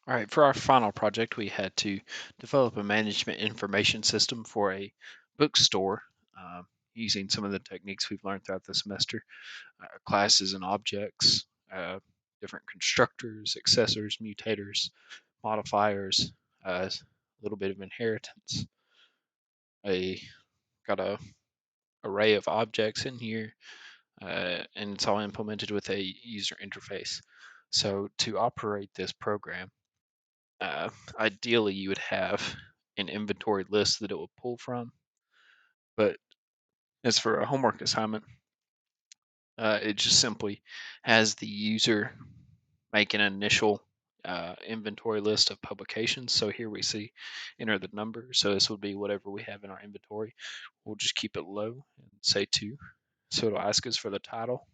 All right, for our final project, we had to develop a management information system for a bookstore using some of the techniques we've learned throughout the semester, classes and objects, uh, different constructors, accessors, mutators, modifiers, a little bit of inheritance. A got a array of objects in here, and it's all implemented with a user interface. So to operate this program, uh, ideally you would have an inventory list that it will pull from. But as for a homework assignment, it just simply has the user make an initial inventory list of publications. So here we see enter the number. So this would be whatever we have in our inventory. We'll just keep it low and say 2. So it'll ask us for the title.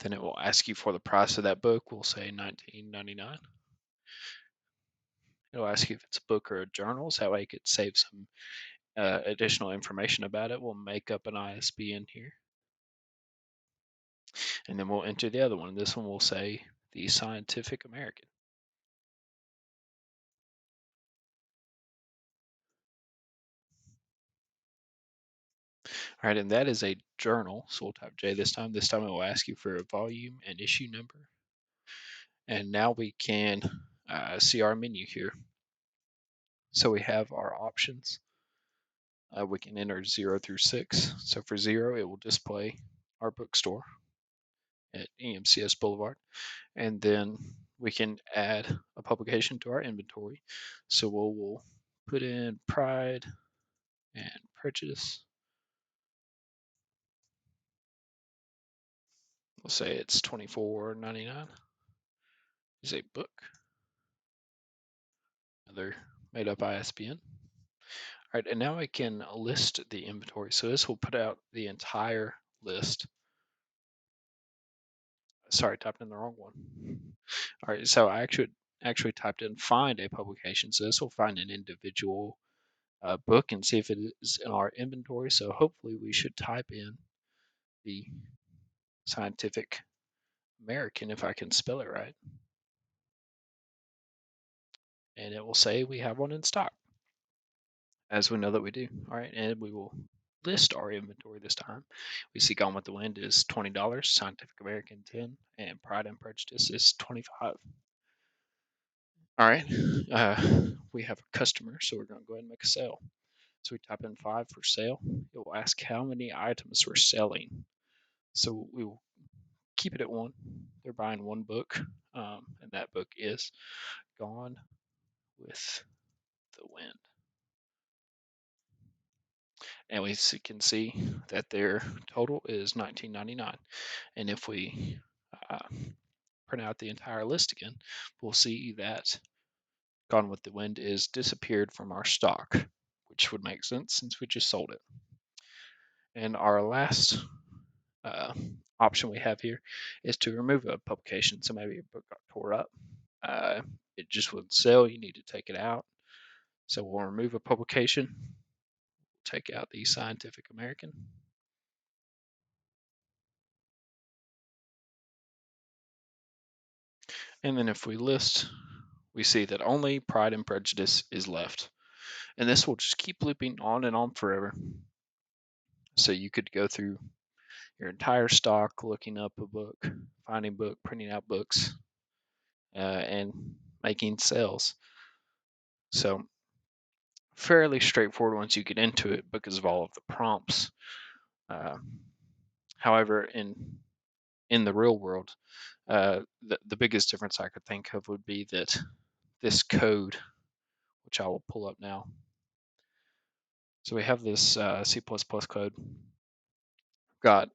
Then it will ask you for the price of that book. We'll say $19.99. It'll ask you if it's a book or a journal, so that way it could save some additional information about it. We'll make up an ISBN here, and then we'll enter the other one. This one will say the Scientific American. All right, and that is a journal. So we'll type J this time. This time it will ask you for a volume and issue number. And now we can see our menu here. So we have our options. We can enter 0 through 6. So for 0, it will display our bookstore at EMCS Boulevard. And then we can add a publication to our inventory. So we'll put in Pride and Prejudice. We'll say it's $24.99. Is a book. Another made up ISBN. All right, and now I can list the inventory. So this will put out the entire list. Sorry, typed in the wrong one. All right, so I actually typed in find a publication. So this will find an individual book and see if it is in our inventory. So hopefully we should type in the Scientific American if I can spell it right. And it will say we have one in stock, as we know that we do. All right, and we will list our inventory this time. We see Gone with the Wind is $20, Scientific American 10, and Pride and Prejudice is 25. All right, we have a customer, so we're going to go ahead and make a sale. So we type in 5 for sale. It will ask how many items we're selling. So we will keep it at 1. They're buying 1 book, and that book is Gone with the Wind. And we can see that their total is $19.99. And if we uh, print out the entire list again, we'll see that Gone with the Wind is disappeared from our stock, which would make sense since we just sold it. And our last uh, option we have here is to remove a publication. So maybe a book got tore up. It just wouldn't sell. You need to take it out. So we'll remove a publication, take out the Scientific American. And then if we list, we see that only Pride and Prejudice is left. And this will just keep looping on and on forever. So you could go through your entire stock, looking up a book, finding a book, printing out books, and making sales. So fairly straightforward once you get into it because of all of the prompts. Uh, However, in the real world, the biggest difference I could think of would be that this code, which I will pull up now. So we have this C++ code. Got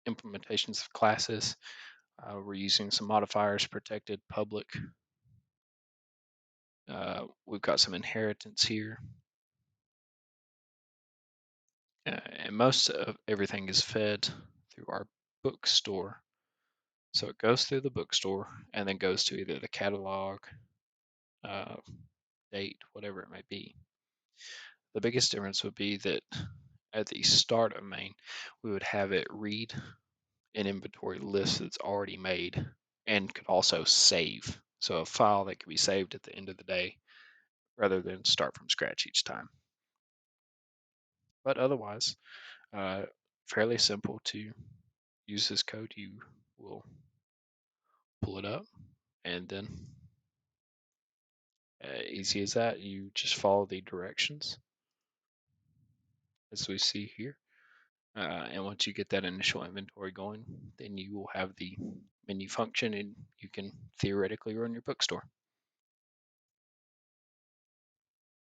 implementations of classes. We're using some modifiers, protected, public. We've got some inheritance here. And most of everything is fed through our bookstore. So it goes through the bookstore and then goes to either the catalog, uh, date, whatever it may be. The biggest difference would be that at the start of main, we would have it read an inventory list that's already made and could also save. So a file that could be saved at the end of the day rather than start from scratch each time. But otherwise, fairly simple to use this code. You will pull it up and then easy as that, you just follow the directions as we see here. And once you get that initial inventory going, then you will have the menu function and you can theoretically run your bookstore.